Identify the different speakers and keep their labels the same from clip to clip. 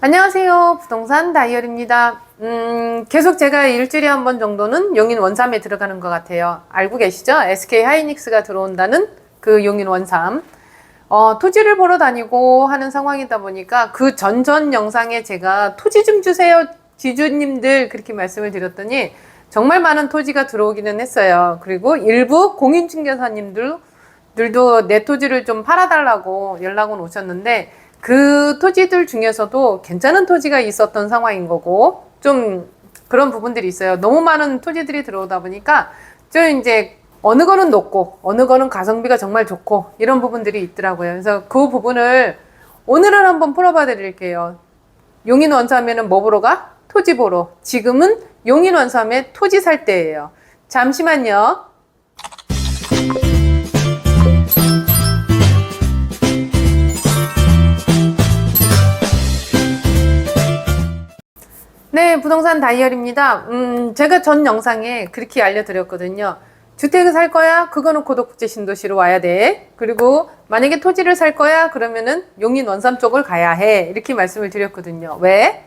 Speaker 1: 안녕하세요. 부동산 다이어리입니다. 계속 제가 일주일에 한 번 정도는 용인 원삼에 들어가는 것 같아요. 알고 계시죠? SK 하이닉스가 들어온다는 그 용인 원삼. 토지를 보러 다니고 하는 상황이다 보니까 그 전전 영상에 제가 토지 좀 주세요. 지주님들 그렇게 말씀을 드렸더니 정말 많은 토지가 들어오기는 했어요. 그리고 일부 공인중개사님들도 내 토지를 좀 팔아달라고 연락은 오셨는데 그 토지들 중에서도 괜찮은 토지가 있었던 상황인 거고 좀 그런 부분들이 있어요. 너무 많은 토지들이 들어오다 보니까 좀 이제 어느 거는 높고 어느 거는 가성비가 정말 좋고 이런 부분들이 있더라고요. 그래서 그 부분을 오늘은 한번 풀어봐 드릴게요. 용인 원삼에는 뭐 보러 가? 토지 보러. 지금은 용인 원삼에 토지 살 때예요. 잠시만요. 네, 부동산 다이어리입니다. 제가 전 영상에 그렇게 알려드렸거든요. 주택을 살 거야? 그거는 고덕국제 신도시로 와야 돼. 그리고 만약에 토지를 살 거야? 그러면은 용인 원삼 쪽을 가야 해. 이렇게 말씀을 드렸거든요. 왜?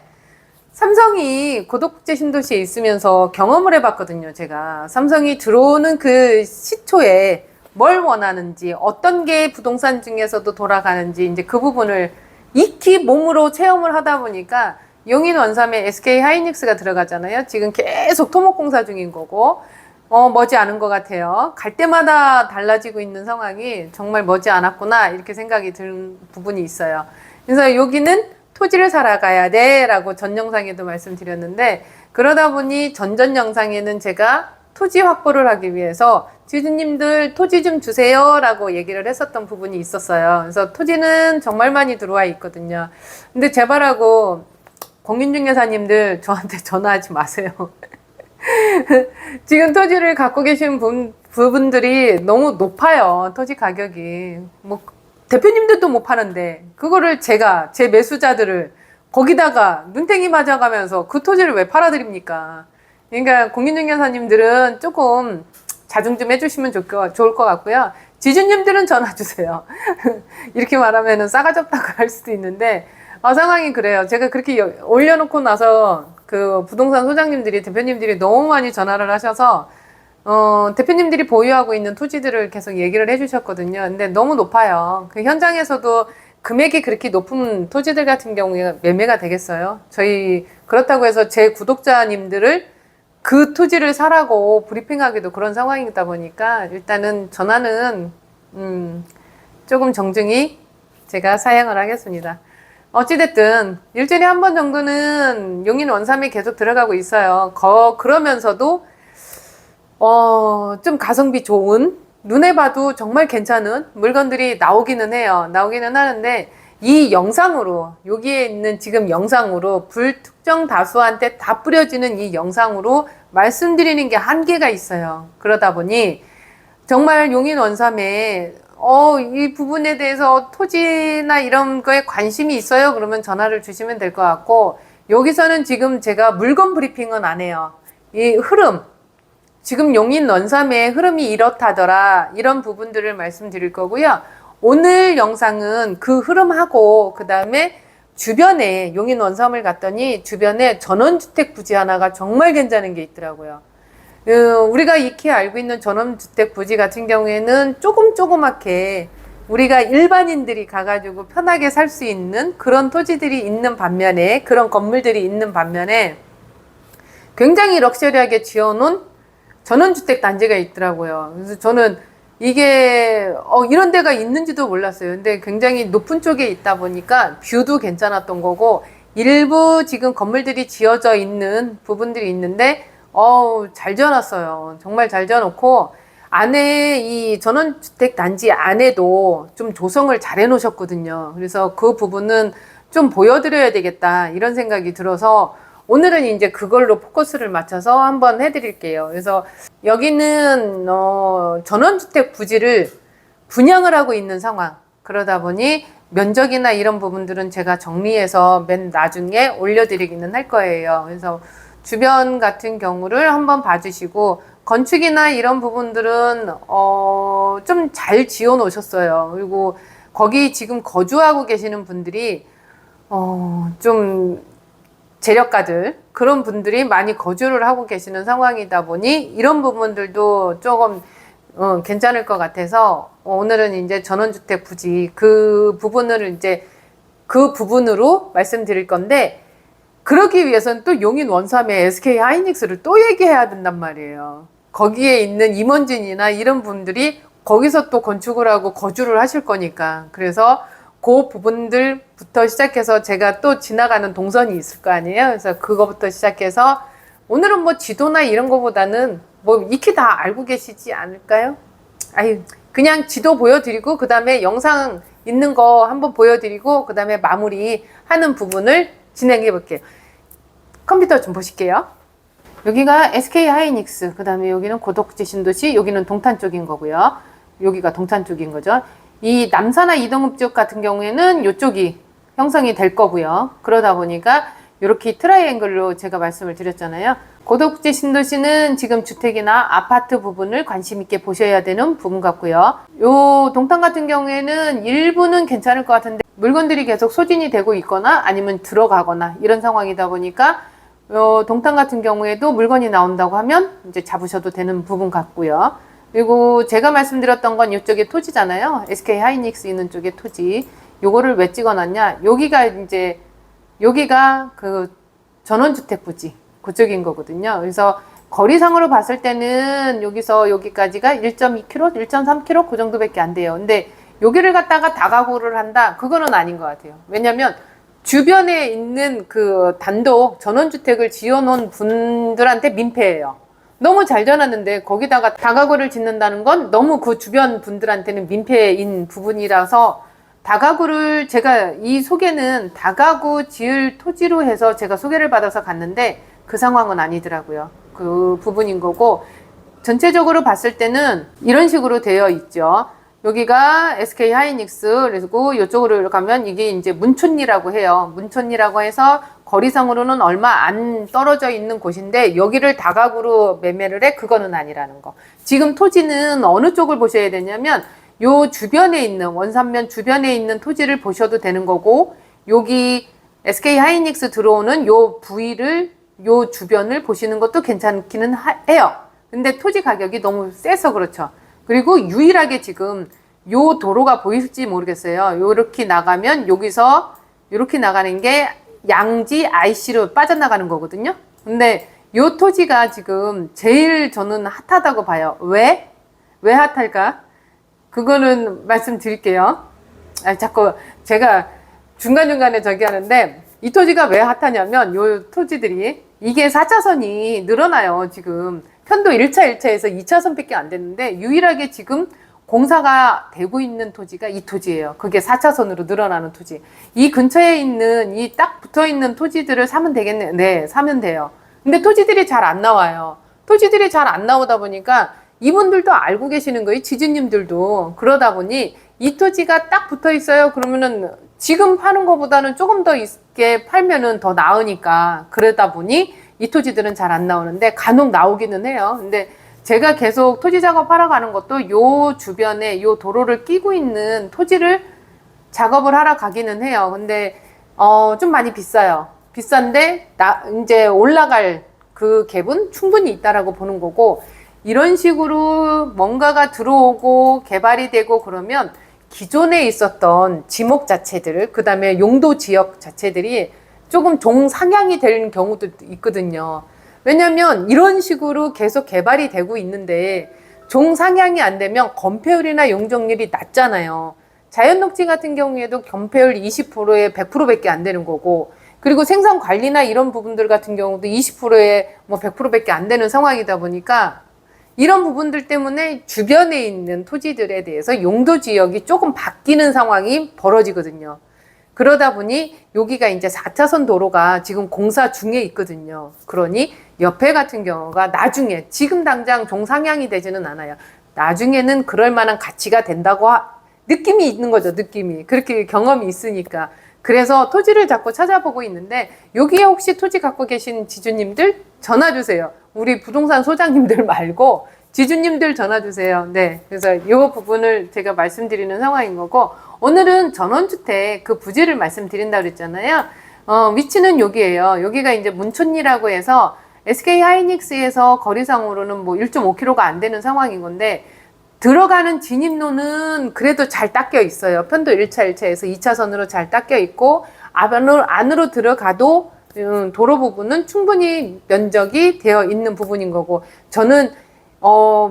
Speaker 1: 삼성이 고덕국제 신도시에 있으면서 경험을 해봤거든요, 제가. 삼성이 들어오는 그 시초에 뭘 원하는지, 어떤 게 부동산 중에서도 돌아가는지, 이제 그 부분을 익히 몸으로 체험을 하다 보니까 용인 원삼에 SK 하이닉스가 들어가잖아요. 지금 계속 토목공사 중인 거고, 머지 않은 것 같아요. 갈 때마다 달라지고 있는 상황이 정말 머지 않았구나, 이렇게 생각이 드는 부분이 있어요. 그래서 여기는 토지를 살아가야 돼 라고 전 영상에도 말씀드렸는데, 그러다 보니 전전 영상에는 제가 토지 확보를 하기 위해서 지주님들 토지 좀 주세요 라고 얘기를 했었던 부분이 있었어요. 그래서 토지는 정말 많이 들어와 있거든요. 근데 제발하고 공인중개사님들 저한테 전화하지 마세요. 지금 토지를 갖고 계신 부분들이 너무 높아요. 토지 가격이. 뭐, 대표님들도 못 파는데, 그거를 제가, 제 매수자들을 거기다가 눈탱이 맞아가면서 그 토지를 왜 팔아드립니까? 그러니까 공인중개사님들은 조금 자중 좀 해주시면 좋을 것 같고요. 지주님들은 전화 주세요. 이렇게 말하면 싸가지 없다고 할 수도 있는데, 상황이 그래요. 제가 그렇게 올려놓고 나서 그 부동산 소장님들이, 대표님들이 너무 많이 전화를 하셔서, 대표님들이 보유하고 있는 토지들을 계속 얘기를 해주셨거든요. 근데 너무 높아요. 그 현장에서도 금액이 그렇게 높은 토지들 같은 경우에 매매가 되겠어요? 그렇다고 해서 제 구독자님들을 그 토지를 사라고 브리핑하기도 그런 상황이다 보니까 일단은 전화는, 조금 정중히 제가 사양을 하겠습니다. 어찌됐든 일주일에 한 번 정도는 용인 원삼에 계속 들어가고 있어요. 그러면서도 좀 가성비 좋은, 눈에 봐도 정말 괜찮은 물건들이 나오기는 해요. 나오기는 하는데 이 영상으로, 여기에 있는 지금 영상으로 불특정 다수한테 다 뿌려지는 이 영상으로 말씀드리는 게 한계가 있어요. 그러다 보니 정말 용인 원삼에 이 부분에 대해서 토지나 이런 거에 관심이 있어요? 그러면 전화를 주시면 될 것 같고, 여기서는 지금 제가 물건 브리핑은 안 해요. 이 흐름, 지금 용인 원삼의 흐름이 이렇다더라, 이런 부분들을 말씀드릴 거고요. 오늘 영상은 그 흐름하고 그 다음에 주변에 용인 원삼을 갔더니 주변에 전원주택 부지 하나가 정말 괜찮은 게 있더라고요. 우리가 익히 알고 있는 전원주택 부지 같은 경우에는 조그맣게 우리가 일반인들이 가가지고 편하게 살 수 있는 그런 토지들이 있는 반면에, 그런 건물들이 있는 반면에 굉장히 럭셔리하게 지어놓은 전원주택 단지가 있더라고요. 그래서 저는 이게 이런 데가 있는지도 몰랐어요. 근데 굉장히 높은 쪽에 있다 보니까 뷰도 괜찮았던 거고, 일부 지금 건물들이 지어져 있는 부분들이 있는데 잘 지어놨어요. 정말 잘 지어놓고, 안에 이 전원주택 단지 안에도 좀 조성을 잘 해놓으셨거든요. 그래서 그 부분은 좀 보여드려야 되겠다, 이런 생각이 들어서 오늘은 이제 그걸로 포커스를 맞춰서 한번 해드릴게요. 그래서 여기는 전원주택 부지를 분양을 하고 있는 상황. 그러다 보니 면적이나 이런 부분들은 제가 정리해서 맨 나중에 올려드리기는 할 거예요. 그래서 주변 같은 경우를 한번 봐주시고, 건축이나 이런 부분들은 좀 잘 지어 놓으셨어요. 그리고 거기 지금 거주하고 계시는 분들이 좀 재력가들 그런 분들이 많이 거주를 하고 계시는 상황이다 보니 이런 부분들도 조금 괜찮을 것 같아서 오늘은 이제 전원주택 부지 그 부분을 이제 그 부분으로 말씀드릴 건데, 그러기 위해서는 또 용인 원삼의 SK 하이닉스를 또 얘기해야 된단 말이에요. 거기에 있는 임원진이나 이런 분들이 거기서 또 건축을 하고 거주를 하실 거니까. 그래서 그 부분들부터 시작해서 제가 또 지나가는 동선이 있을 거 아니에요. 그래서 그거부터 시작해서 오늘은 뭐 지도나 이런 거보다는 뭐 익히 다 알고 계시지 않을까요? 아유, 그냥 지도 보여드리고 그 다음에 영상 있는 거 한번 보여드리고 그 다음에 마무리 하는 부분을 진행해 볼게요. 컴퓨터 좀 보실게요. 여기가 SK 하이닉스, 그 다음에 여기는 고덕지 신도시, 여기는 동탄 쪽인 거고요. 여기가 동탄 쪽인 거죠. 이 남산화 이동읍 쪽 같은 경우에는 이쪽이 형성이 될 거고요. 그러다 보니까 이렇게 트라이앵글로 제가 말씀을 드렸잖아요. 고덕지 신도시는 지금 주택이나 아파트 부분을 관심 있게 보셔야 되는 부분 같고요. 요 동탄 같은 경우에는 일부는 괜찮을 것 같은데 물건들이 계속 소진이 되고 있거나 아니면 들어가거나 이런 상황이다 보니까 동탄 같은 경우에도 물건이 나온다고 하면 이제 잡으셔도 되는 부분 같고요. 그리고 제가 말씀드렸던 건 이쪽에 토지잖아요. SK 하이닉스 있는 쪽에 토지. 요거를 왜 찍어놨냐? 여기가 그 전원주택 부지 그쪽인 거거든요. 그래서 거리상으로 봤을 때는 여기서 여기까지가 1.2km, 1.3km 그 정도밖에 안 돼요. 근데 여기를 갖다가 다가구를 한다? 그거는 아닌 것 같아요. 왜냐면 주변에 있는 그 단독 전원주택을 지어놓은 분들한테 민폐예요. 너무 잘 지어놨는데 거기다가 다가구를 짓는다는 건 너무 그 주변 분들한테는 민폐인 부분이라서 다가구를 제가 이 소개는 다가구 지을 토지로 해서 제가 소개를 받아서 갔는데 그 상황은 아니더라고요. 그 부분인 거고 전체적으로 봤을 때는 이런 식으로 되어 있죠. 여기가 SK 하이닉스, 그리고 이쪽으로 가면 이게 이제 문촌리라고 해요. 문촌리라고 해서 거리상으로는 얼마 안 떨어져 있는 곳인데 여기를 다가구로 매매를 해? 그거는 아니라는 거. 지금 토지는 어느 쪽을 보셔야 되냐면 요 주변에 있는 원산면 주변에 있는 토지를 보셔도 되는 거고, 여기 SK 하이닉스 들어오는 요 부위를 요 주변을 보시는 것도 괜찮기는 해요. 근데 토지 가격이 너무 세서 그렇죠. 그리고 유일하게 지금 요 도로가 보일지 모르겠어요. 요렇게 나가면 여기서 요렇게 나가는 게 양지 IC로 빠져나가는 거거든요. 근데 요 토지가 지금 제일 저는 핫하다고 봐요. 왜? 왜 핫할까? 그거는 말씀드릴게요. 자꾸 제가 중간중간에 저기 하는데 이 토지가 왜 핫하냐면 요 토지들이 이게 4차선이 늘어나요. 지금 편도 1차, 1차에서 2차선밖에 안 됐는데 유일하게 지금 공사가 되고 있는 토지가 이 토지예요. 그게 4차선으로 늘어나는 토지. 이 근처에 있는 이 딱 붙어 있는 토지들을 사면 되겠네요. 네, 사면 돼요. 근데 토지들이 잘 안 나와요. 토지들이 잘 안 나오다 보니까 이분들도 알고 계시는 거예요. 지주님들도. 그러다 보니 이 토지가 딱 붙어 있어요. 그러면은 지금 파는 것보다는 조금 더 있게 팔면은 더 나으니까. 그러다 보니 이 토지들은 잘 안 나오는데 간혹 나오기는 해요. 근데 제가 계속 토지 작업하러 가는 것도 요 주변에 요 도로를 끼고 있는 토지를 작업을 하러 가기는 해요. 근데 좀 많이 비싸요. 비싼데 이제 올라갈 그 갭은 충분히 있다라고 보는 거고, 이런 식으로 뭔가가 들어오고 개발이 되고 그러면 기존에 있었던 지목 자체들, 그 다음에 용도 지역 자체들이 조금 종상향이 되는 경우도 있거든요. 왜냐면 이런 식으로 계속 개발이 되고 있는데 종상향이 안 되면 건폐율이나 용적률이 낮잖아요. 자연녹지 같은 경우에도 건폐율 20%에 100%밖에 안 되는 거고, 그리고 생산 관리나 이런 부분들 같은 경우도 20%에 뭐 100%밖에 안 되는 상황이다 보니까 이런 부분들 때문에 주변에 있는 토지들에 대해서 용도 지역이 조금 바뀌는 상황이 벌어지거든요. 그러다 보니 여기가 이제 4차선 도로가 지금 공사 중에 있거든요. 그러니 옆에 같은 경우가 나중에, 지금 당장 종상향이 되지는 않아요. 나중에는 그럴 만한 가치가 된다고 느낌이 있는 거죠. 느낌이. 그렇게 경험이 있으니까. 그래서 토지를 자꾸 찾아보고 있는데 여기에 혹시 토지 갖고 계신 지주님들 전화 주세요. 우리 부동산 소장님들 말고 지주님들 전화 주세요. 네. 그래서 이 부분을 제가 말씀드리는 상황인 거고, 오늘은 전원주택 그 부지를 말씀드린다고 그랬잖아요. 위치는 여기예요. 여기가 이제 문촌리라고 해서 SK 하이닉스에서 거리상으로는 뭐 1.5km가 안 되는 상황인 건데, 들어가는 진입로는 그래도 잘 닦여 있어요. 편도 1차, 1차에서 2차선으로 잘 닦여 있고, 안으로 들어가도 도로 부분은 충분히 면적이 되어 있는 부분인 거고, 저는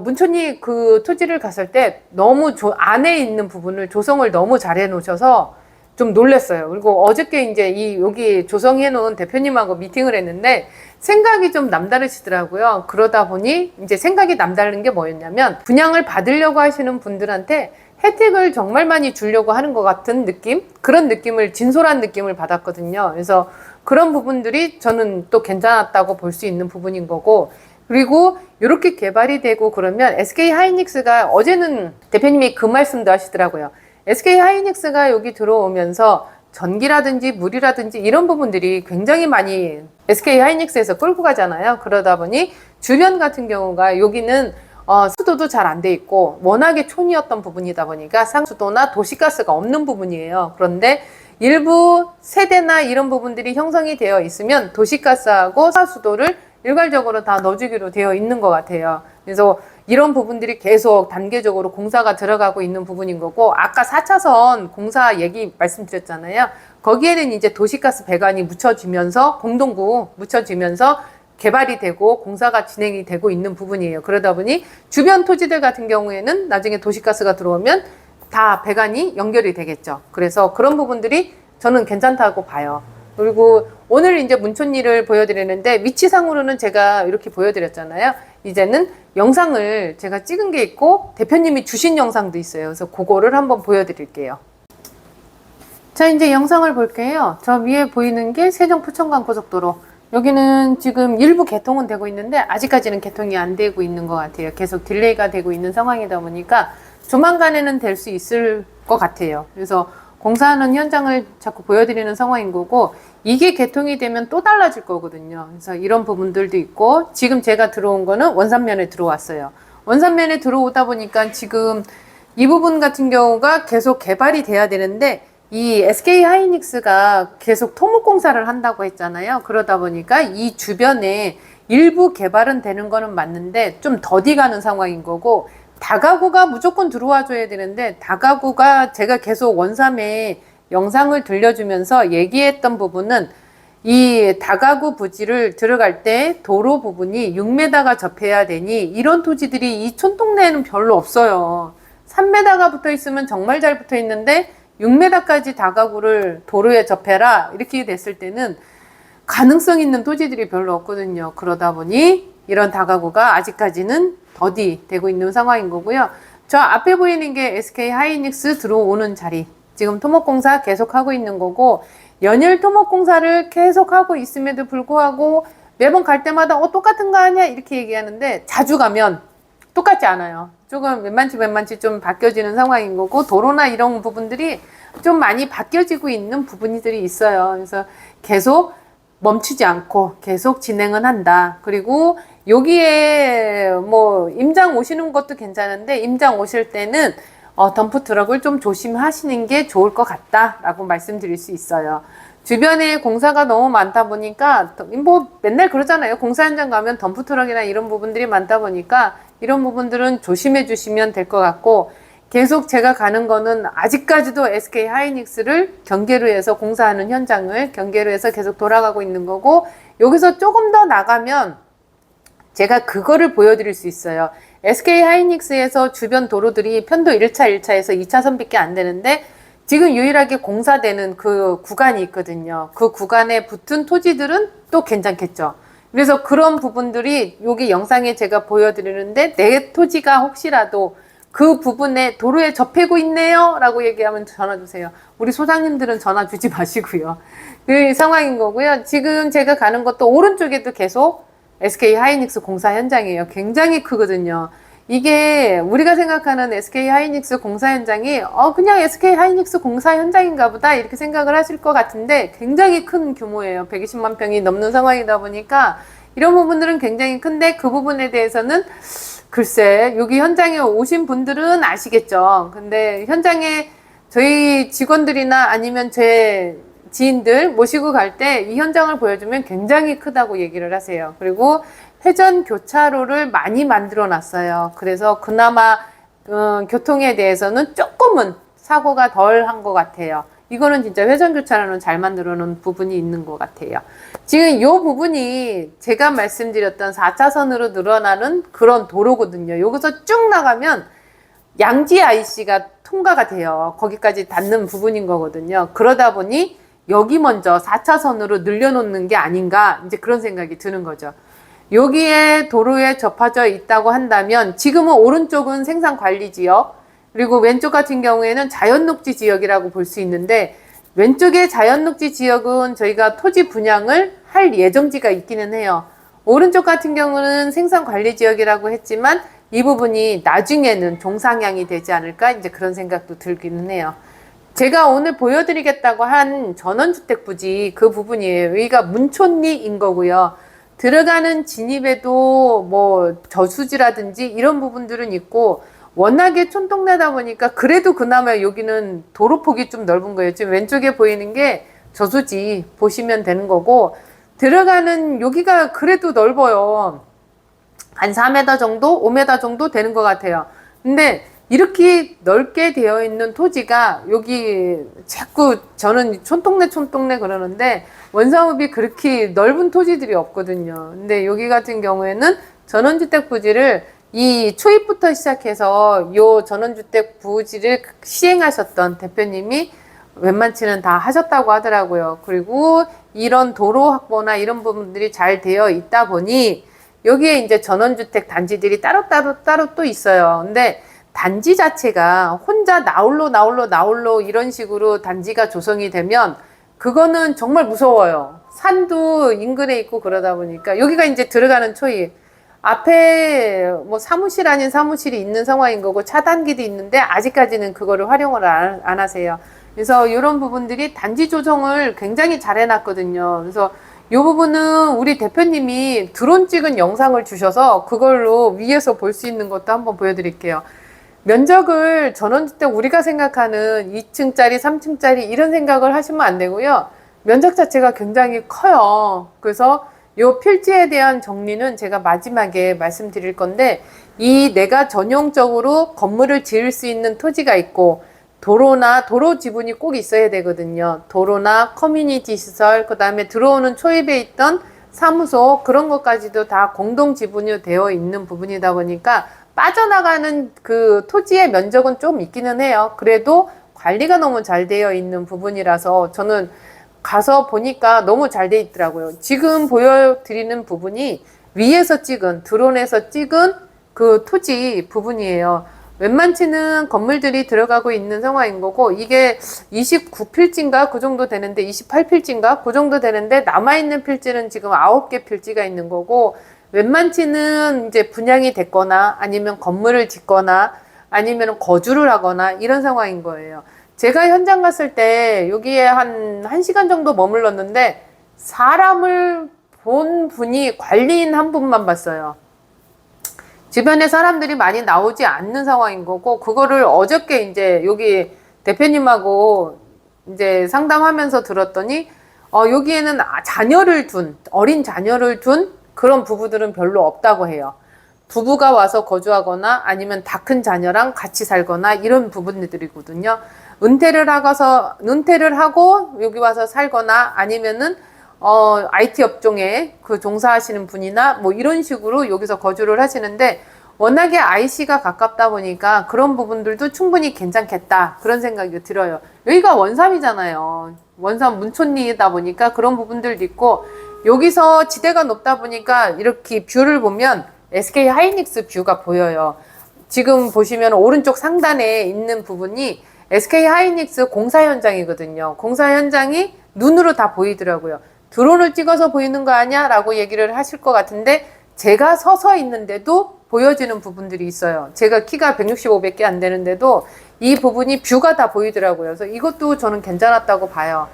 Speaker 1: 문촌리 그 토지를 갔을 때 너무 안에 있는 부분을 조성을 너무 잘 해놓으셔서 좀 놀랐어요. 그리고 어저께 이제 여기 조성해 놓은 대표님하고 미팅을 했는데 생각이 좀 남다르시더라고요. 그러다 보니 이제 생각이 남다른 게 뭐였냐면, 분양을 받으려고 하시는 분들한테 혜택을 정말 많이 주려고 하는 것 같은 느낌? 그런 느낌을, 진솔한 느낌을 받았거든요. 그래서 그런 부분들이 저는 또 괜찮았다고 볼 수 있는 부분인 거고, 그리고 이렇게 개발이 되고 그러면 SK 하이닉스가, 어제는 대표님이 그 말씀도 하시더라고요. SK 하이닉스가 여기 들어오면서 전기라든지 물이라든지 이런 부분들이 굉장히 많이 SK 하이닉스에서 끌고 가잖아요. 그러다 보니 주변 같은 경우가 여기는 수도도 잘 안 돼 있고 워낙에 촌이었던 부분이다 보니까 상수도나 도시가스가 없는 부분이에요. 그런데 일부 세대나 이런 부분들이 형성이 되어 있으면 도시가스하고 상수도를 일괄적으로 다 넣어주기로 되어 있는 것 같아요. 그래서 이런 부분들이 계속 단계적으로 공사가 들어가고 있는 부분인 거고, 아까 4차선 공사 얘기 말씀드렸잖아요. 거기에는 이제 도시가스 배관이 묻혀지면서, 공동구 묻혀지면서 개발이 되고 공사가 진행이 되고 있는 부분이에요. 그러다 보니 주변 토지들 같은 경우에는 나중에 도시가스가 들어오면 다 배관이 연결이 되겠죠. 그래서 그런 부분들이 저는 괜찮다고 봐요. 그리고 오늘 이제 문촌리를 보여드리는데, 위치상으로는 제가 이렇게 보여드렸잖아요. 이제는 영상을 제가 찍은 게 있고 대표님이 주신 영상도 있어요. 그래서 그거를 한번 보여드릴게요. 자, 이제 영상을 볼게요. 저 위에 보이는 게 세종 포천간 고속도로. 여기는 지금 일부 개통은 되고 있는데 아직까지는 개통이 안 되고 있는 것 같아요. 계속 딜레이가 되고 있는 상황이다 보니까 조만간에는 될 수 있을 것 같아요. 그래서 공사하는 현장을 자꾸 보여드리는 상황인 거고, 이게 개통이 되면 또 달라질 거거든요. 그래서 이런 부분들도 있고, 지금 제가 들어온 거는 원산면에 들어왔어요. 원산면에 들어오다 보니까 지금 이 부분 같은 경우가 계속 개발이 돼야 되는데, 이 SK 하이닉스가 계속 토목공사를 한다고 했잖아요. 그러다 보니까 이 주변에 일부 개발은 되는 거는 맞는데 좀 더디 가는 상황인 거고, 다가구가 무조건 들어와 줘야 되는데, 다가구가 제가 계속 원삼에 영상을 들려주면서 얘기했던 부분은, 이 다가구 부지를 들어갈 때 도로 부분이 6m가 접해야 되니 이런 토지들이 이 촌동네에는 별로 없어요. 3m가 붙어 있으면 정말 잘 붙어 있는데 6m까지 다가구를 도로에 접해라 이렇게 됐을 때는 가능성 있는 토지들이 별로 없거든요. 그러다 보니 이런 다가구가 아직까지는 더디 되고 있는 상황인 거고요. 저 앞에 보이는 게 SK 하이닉스 들어오는 자리, 지금 토목공사 계속하고 있는 거고, 연일 토목공사를 계속하고 있음에도 불구하고 매번 갈 때마다 똑같은 거 아니야 이렇게 얘기하는데, 자주 가면 똑같지 않아요. 조금 웬만치 좀 바뀌어지는 상황인 거고, 도로나 이런 부분들이 좀 많이 바뀌어지고 있는 부분들이 있어요. 그래서 계속 멈추지 않고 계속 진행은 한다. 그리고 여기에 뭐 임장 오시는 것도 괜찮은데, 임장 오실 때는 덤프 트럭을 좀 조심하시는 게 좋을 것 같다라고 말씀드릴 수 있어요. 주변에 공사가 너무 많다 보니까, 뭐 맨날 그러잖아요. 공사 현장 가면 덤프 트럭이나 이런 부분들이 많다 보니까 이런 부분들은 조심해 주시면 될 것 같고, 계속 제가 가는 거는 아직까지도 SK 하이닉스를 경계로 해서 공사하는 현장을 경계로 해서 계속 돌아가고 있는 거고, 여기서 조금 더 나가면 제가 그거를 보여드릴 수 있어요. SK 하이닉스에서 주변 도로들이 편도 1차에서 2차선밖에 안 되는데 지금 유일하게 공사되는 그 구간이 있거든요. 그 구간에 붙은 토지들은 또 괜찮겠죠. 그래서 그런 부분들이 여기 영상에 제가 보여드리는데, 내 토지가 혹시라도 그 부분에 도로에 접히고 있네요 라고 얘기하면 전화 주세요. 우리 소장님들은 전화 주지 마시고요. 그 상황인 거고요. 지금 제가 가는 것도 오른쪽에도 계속 SK 하이닉스 공사 현장이에요. 굉장히 크거든요. 이게 우리가 생각하는 SK 하이닉스 공사 현장이 그냥 SK 하이닉스 공사 현장인가 보다 이렇게 생각을 하실 것 같은데, 굉장히 큰 규모예요. 120만 평이 넘는 상황이다 보니까 이런 부분들은 굉장히 큰데, 그 부분에 대해서는 글쎄 여기 현장에 오신 분들은 아시겠죠. 근데 현장에 저희 직원들이나 아니면 제 지인들 모시고 갈 때 이 현장을 보여주면 굉장히 크다고 얘기를 하세요. 그리고 회전 교차로를 많이 만들어 놨어요. 그래서 그나마 교통에 대해서는 조금은 사고가 덜 한 것 같아요. 이거는 진짜 회전 교차로는 잘 만들어 놓은 부분이 있는 것 같아요. 지금 이 부분이 제가 말씀드렸던 4차선으로 늘어나는 그런 도로거든요. 여기서 쭉 나가면 양지 IC가 통과가 돼요. 거기까지 닿는 부분인 거거든요. 그러다 보니 여기 먼저 4차선으로 늘려놓는 게 아닌가 이제 그런 생각이 드는 거죠. 여기에 도로에 접혀져 있다고 한다면 지금은 오른쪽은 생산관리지역 그리고 왼쪽 같은 경우에는 자연녹지 지역이라고 볼 수 있는데 왼쪽의 자연녹지 지역은 저희가 토지 분양을 할 예정지가 있기는 해요. 오른쪽 같은 경우는 생산관리지역이라고 했지만 이 부분이 나중에는 종상향이 되지 않을까 이제 그런 생각도 들기는 해요. 제가 오늘 보여드리겠다고 한 전원주택 부지 그 부분이에요. 여기가 문촌리인 거고요. 들어가는 진입에도 뭐 저수지라든지 이런 부분들은 있고 워낙에 촌동네다 보니까 그래도 그나마 여기는 도로폭이 좀 넓은 거예요. 지금 왼쪽에 보이는 게 저수지 보시면 되는 거고 들어가는 여기가 그래도 넓어요. 한 4m 정도, 5m 정도 되는 것 같아요. 근데 이렇게 넓게 되어 있는 토지가 여기 자꾸 저는 촌동네 그러는데 원상읍이 그렇게 넓은 토지들이 없거든요. 근데 여기 같은 경우에는 전원주택 부지를 이 초입부터 시작해서 요 전원주택 부지를 시행하셨던 대표님이 웬만치는 다 하셨다고 하더라고요. 그리고 이런 도로 확보나 이런 부분들이 잘 되어 있다 보니 여기에 이제 전원주택 단지들이 따로 또 있어요. 근데 단지 자체가 혼자 나홀로 이런 식으로 단지가 조성이 되면 그거는 정말 무서워요. 산도 인근에 있고 그러다 보니까 여기가 이제 들어가는 초입. 앞에 뭐 사무실 아닌 사무실이 있는 상황인 거고 차단기도 있는데 아직까지는 그거를 활용을 안 하세요. 그래서 이런 부분들이 단지 조성을 굉장히 잘 해놨거든요. 그래서 이 부분은 우리 대표님이 드론 찍은 영상을 주셔서 그걸로 위에서 볼 수 있는 것도 한번 보여드릴게요. 면적을 전원주택 우리가 생각하는 2층짜리, 3층짜리 이런 생각을 하시면 안 되고요. 면적 자체가 굉장히 커요. 그래서 요 필지에 대한 정리는 제가 마지막에 말씀드릴 건데 이 내가 전용적으로 건물을 지을 수 있는 토지가 있고 도로나 도로 지분이 꼭 있어야 되거든요. 도로나 커뮤니티 시설, 그 다음에 들어오는 초입에 있던 사무소 그런 것까지도 다 공동 지분이 되어 있는 부분이다 보니까 빠져나가는 그 토지의 면적은 좀 있기는 해요. 그래도 관리가 너무 잘 되어 있는 부분이라서 저는 가서 보니까 너무 잘 돼 있더라고요. 지금 보여드리는 부분이 위에서 찍은 드론에서 찍은 그 토지 부분이에요. 웬만치는 건물들이 들어가고 있는 상황인 거고 이게 29필지인가 그 정도 되는데 28필지인가 그 정도 되는데 남아있는 필지는 지금 9개 필지가 있는 거고 웬만치는 이제 분양이 됐거나 아니면 건물을 짓거나 아니면 거주를 하거나 이런 상황인 거예요. 제가 현장 갔을 때 여기에 한 1시간 정도 머물렀는데 사람을 본 분이 관리인 한 분만 봤어요. 주변에 사람들이 많이 나오지 않는 상황인 거고 그거를 어저께 이제 여기 대표님하고 이제 상담하면서 들었더니 여기에는 어린 자녀를 둔 그런 부부들은 별로 없다고 해요. 부부가 와서 거주하거나 아니면 다 큰 자녀랑 같이 살거나 이런 부분들이거든요. 은퇴를 하고 여기 와서 살거나 아니면은 IT 업종에 그 종사하시는 분이나 뭐 이런 식으로 여기서 거주를 하시는데 워낙에 IC가 가깝다 보니까 그런 부분들도 충분히 괜찮겠다 그런 생각이 들어요. 여기가 원삼이잖아요. 원삼 문촌리이다 보니까 그런 부분들도 있고 여기서 지대가 높다 보니까 이렇게 뷰를 보면 SK 하이닉스 뷰가 보여요. 지금 보시면 오른쪽 상단에 있는 부분이 SK 하이닉스 공사 현장이거든요. 공사 현장이 눈으로 다 보이더라고요. 드론을 찍어서 보이는 거 아니야? 라고 얘기를 하실 것 같은데 제가 서서 있는데도 보여지는 부분들이 있어요. 제가 키가 165밖에 안 되는데도 이 부분이 뷰가 다 보이더라고요. 그래서 이것도 저는 괜찮았다고 봐요.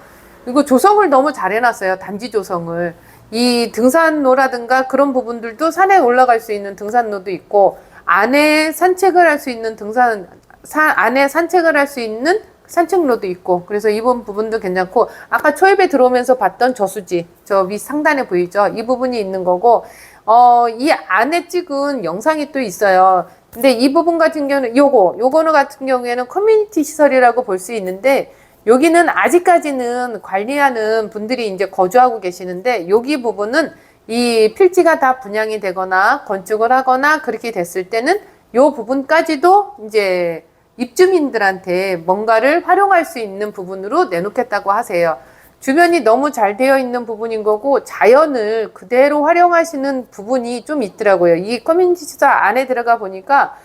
Speaker 1: 그리고 조성을 너무 잘 해놨어요. 단지 조성을. 이 등산로라든가 그런 부분들도 산에 올라갈 수 있는 등산로도 있고 안에 산책을 할 수 있는 산책로도 있고, 그래서 이 부분도 괜찮고, 아까 초입에 들어오면서 봤던 저수지, 저 위 상단에 보이죠? 이 부분이 있는 거고, 이 안에 찍은 영상이 또 있어요. 근데 이 부분 같은 경우는 요거는 같은 경우에는 커뮤니티 시설이라고 볼 수 있는데, 여기는 아직까지는 관리하는 분들이 이제 거주하고 계시는데, 여기 부분은 이 필지가 다 분양이 되거나 건축을 하거나 그렇게 됐을 때는 요 부분까지도 이제 입주민들한테 뭔가를 활용할 수 있는 부분으로 내놓겠다고 하세요. 주변이 너무 잘 되어 있는 부분인 거고 자연을 그대로 활용하시는 부분이 좀 있더라고요. 이 커뮤니티 시설 안에 들어가 보니까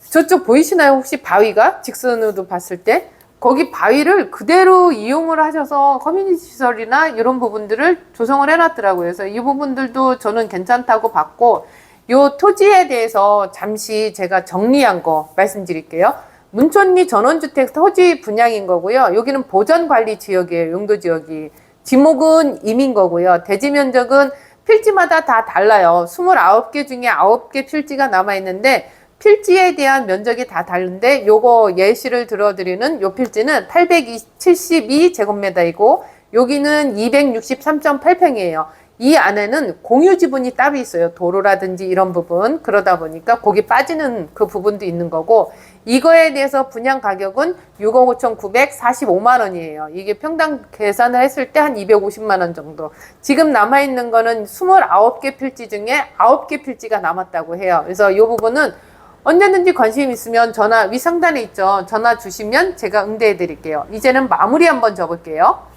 Speaker 1: 저쪽 보이시나요? 혹시 바위가 직선으로 봤을 때 거기 바위를 그대로 이용을 하셔서 커뮤니티 시설이나 이런 부분들을 조성을 해놨더라고요. 그래서 이 부분들도 저는 괜찮다고 봤고, 요 토지에 대해서 잠시 제가 정리한 거 말씀드릴게요. 문촌리 전원주택 토지 분양인 거고요. 여기는 보전관리지역이에요. 용도지역이. 지목은 임인 거고요. 대지 면적은 필지마다 다 달라요. 29개 중에 9개 필지가 남아있는데 필지에 대한 면적이 다 다른데 요거 예시를 들어드리는 요 필지는 872제곱미터이고 여기는 263.8평이에요. 이 안에는 공유 지분이 따로 있어요. 도로라든지 이런 부분. 그러다 보니까 거기 빠지는 그 부분도 있는 거고 이거에 대해서 분양 가격은 6억 5,945만 원이에요. 이게 평당 계산을 했을 때 한 250만 원 정도. 지금 남아있는 거는 29개 필지 중에 9개 필지가 남았다고 해요. 그래서 이 부분은 언제든지 관심 있으면 전화 위 상단에 있죠. 전화 주시면 제가 응대해 드릴게요. 이제는 마무리 한번 접을게요.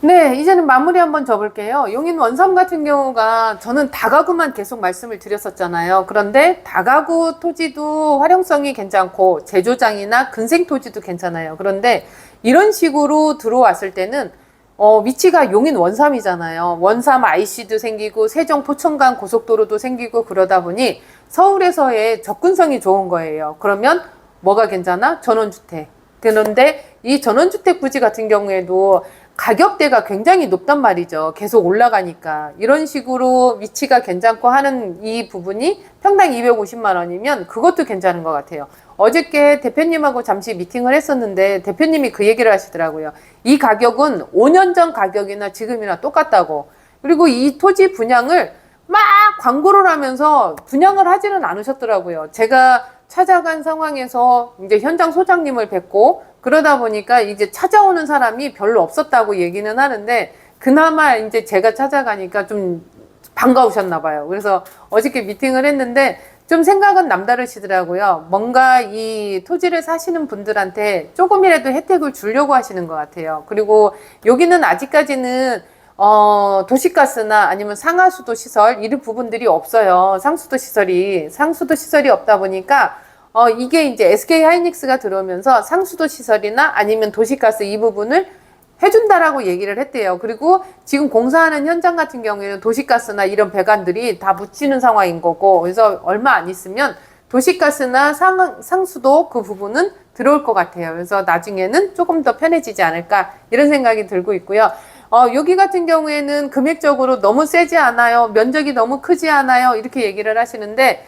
Speaker 1: 네, 이제는 마무리 한번 접을게요. 용인 원삼 같은 경우가 저는 다가구만 계속 말씀을 드렸었잖아요. 그런데 다가구 토지도 활용성이 괜찮고 제조장이나 근생 토지도 괜찮아요. 그런데 이런 식으로 들어왔을 때는 위치가 용인 원삼이잖아요. 원삼 IC도 생기고 세종 포천간 고속도로도 생기고 그러다 보니 서울에서의 접근성이 좋은 거예요. 그러면 뭐가 괜찮아? 전원주택. 그런데 이 전원주택 부지 같은 경우에도 가격대가 굉장히 높단 말이죠. 계속 올라가니까. 이런 식으로 위치가 괜찮고 하는 이 부분이 평당 250만 원이면 그것도 괜찮은 것 같아요. 어저께 대표님하고 잠시 미팅을 했었는데 대표님이 그 얘기를 하시더라고요. 이 가격은 5년 전 가격이나 지금이나 똑같다고. 그리고 이 토지 분양을 막 광고를 하면서 분양을 하지는 않으셨더라고요. 제가 찾아간 상황에서 이제 현장 소장님을 뵙고 그러다 보니까 이제 찾아오는 사람이 별로 없었다고 얘기는 하는데 그나마 이제 제가 찾아가니까 좀 반가우셨나 봐요. 그래서 어저께 미팅을 했는데 좀 생각은 남다르시더라고요. 뭔가 이 토지를 사시는 분들한테 조금이라도 혜택을 주려고 하시는 것 같아요. 그리고 여기는 아직까지는 도시가스나 아니면 상하수도 시설 이런 부분들이 없어요. 상수도 시설이 없다 보니까 이게 이제 SK 하이닉스가 들어오면서 상수도 시설이나 아니면 도시가스 이 부분을 해준다라고 얘기를 했대요. 그리고 지금 공사하는 현장 같은 경우에는 도시가스나 이런 배관들이 다 묻히는 상황인 거고, 그래서 얼마 안 있으면 도시가스나 상수도 그 부분은 들어올 것 같아요. 그래서 나중에는 조금 더 편해지지 않을까 이런 생각이 들고 있고요. 여기 같은 경우에는 금액적으로 너무 세지 않아요. 면적이 너무 크지 않아요. 이렇게 얘기를 하시는데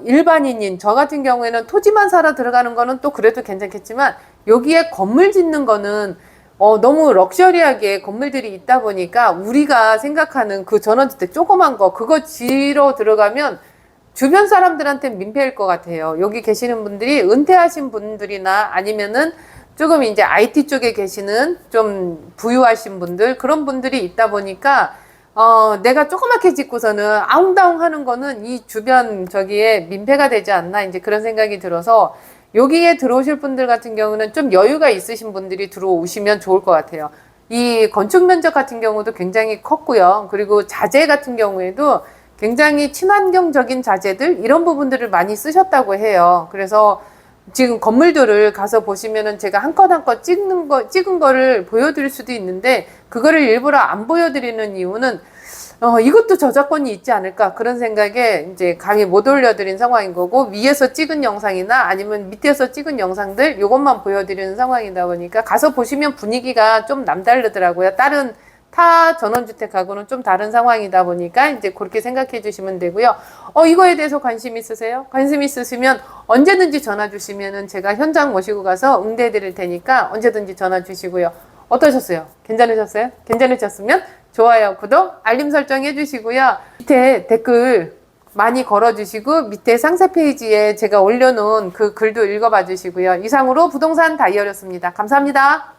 Speaker 1: 일반인인 저 같은 경우에는 토지만 사러 들어가는 거는 또 그래도 괜찮겠지만 여기에 건물 짓는 거는 너무 럭셔리하게 건물들이 있다 보니까 우리가 생각하는 그 전원주택 조그만 거 그거 지러 들어가면 주변 사람들한테 민폐일 것 같아요. 여기 계시는 분들이 은퇴하신 분들이나 아니면은 조금 이제 IT 쪽에 계시는 좀 부유하신 분들 그런 분들이 있다 보니까 내가 조그맣게 짓고서는 아웅다웅 하는 거는 이 주변 저기에 민폐가 되지 않나 이제 그런 생각이 들어서 여기에 들어오실 분들 같은 경우는 좀 여유가 있으신 분들이 들어오시면 좋을 것 같아요. 이 건축 면적 같은 경우도 굉장히 컸고요. 그리고 자재 같은 경우에도 굉장히 친환경적인 자재들 이런 부분들을 많이 쓰셨다고 해요. 그래서 지금 건물들을 가서 보시면은 제가 한 컷 한 컷 찍은 거를 보여드릴 수도 있는데 그거를 일부러 안 보여드리는 이유는 이것도 저작권이 있지 않을까 그런 생각에 이제 강의 못 올려드린 상황인 거고 위에서 찍은 영상이나 아니면 밑에서 찍은 영상들 이것만 보여드리는 상황이다 보니까 가서 보시면 분위기가 좀 남다르더라고요. 다른 타 전원주택하고는 좀 다른 상황이다 보니까 이제 그렇게 생각해 주시면 되고요. 이거에 대해서 관심 있으세요? 관심 있으시면 언제든지 전화 주시면은 제가 현장 모시고 가서 응대해 드릴 테니까 언제든지 전화 주시고요. 어떠셨어요? 괜찮으셨어요? 괜찮으셨으면 좋아요, 구독, 알림 설정 해주시고요. 밑에 댓글 많이 걸어주시고 밑에 상세 페이지에 제가 올려놓은 그 글도 읽어봐 주시고요. 이상으로 부동산 다이어리였습니다. 감사합니다.